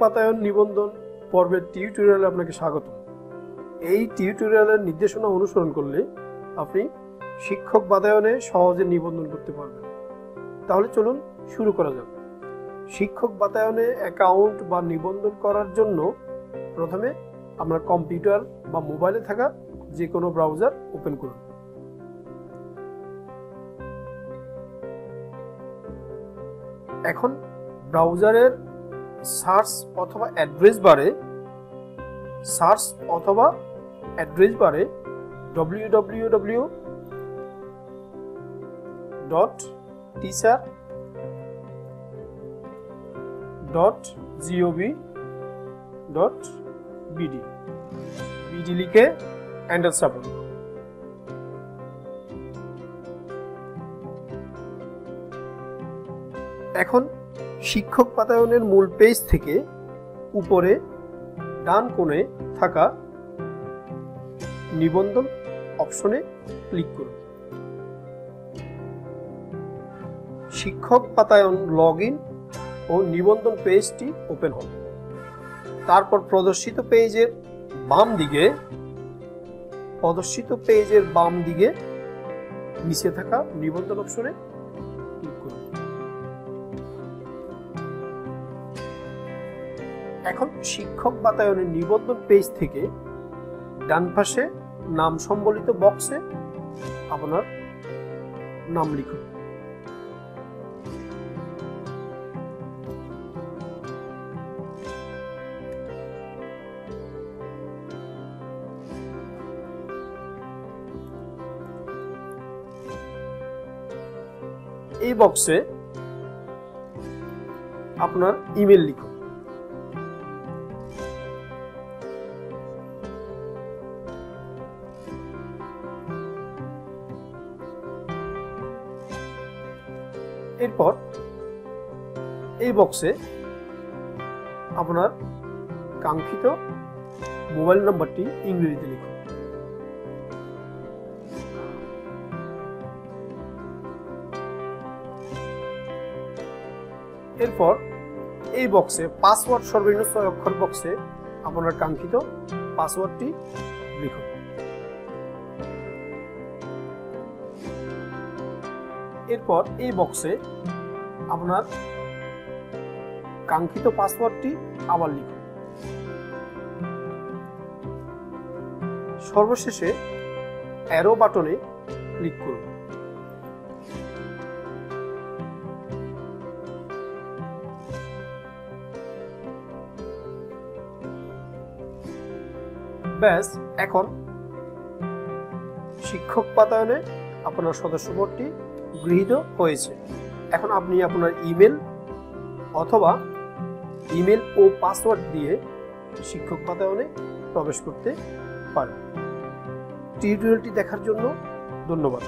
বাতায়ন নিবন্ধন পর্বের টিউটোরিয়ালে আপনাকে স্বাগত। এই টিউটোরিয়ালের নির্দেশনা অনুসরণ করলে আপনি শিক্ষক বাতায়নে সহজে নিবন্ধন করতে পারবেন। তাহলে চলুন শুরু করা যাক। শিক্ষক বাতায়নে অ্যাকাউন্ট বা নিবন্ধন করার জন্য প্রথমে আপনার কম্পিউটার বা মোবাইলে থাকা যে কোনো ব্রাউজার ওপেন করুন। এখন ব্রাউজারের সার্চ অথবা অ্যাড্রেস বারে www.teachers.gov.bd লিখে এন্টার চাপুন। এখন শিক্ষক বাতায়নের মূল পেজ থেকে উপরে ডান কোণে থাকা নিবন্ধন অপশনে ক্লিক করুন। শিক্ষক বাতায়ন লগইন ও নিবন্ধন পেজটি ওপেন হবে। তারপর প্রদর্শিত পেজের বাম দিকে নিচে থাকা নিবন্ধন অপশনে ক্লিক করুন। এখন শিক্ষক বাতায়নের নিবন্ধন পেজ থেকে ডান পাশে নাম সম্বলিত বক্সে আপনার নাম লিখুন। এই বক্সে আপনার ইমেল লিখুন। এরপর এই বক্সে আপনার কাঙ্ক্ষিত মোবাইল নাম্বারটি ইংরেজিতে লিখুন। এরপর এই বক্সে পাসওয়ার্ড সর্বনিম্ন 6 অক্ষর বক্সে আপনার কাঙ্ক্ষিত পাসওয়ার্ডটি লিখুন। এরপর এই বক্সে আপনার কাঙ্ক্ষিত পাসওয়ার্ডটি আবার লিখুন। সর্বশেষে অ্যারো বাটনে ক্লিক করুন। ব্যাস, এখন শিক্ষক বাতায়নে আপনার সদস্যপদটি গৃহীত হয়েছে। এখন আপনি আপনার ইমেল ও পাসওয়ার্ড দিয়ে শিক্ষক বাতায়নে প্রবেশ করতে পারেন। টিউটোরিয়ালটি দেখার জন্য ধন্যবাদ।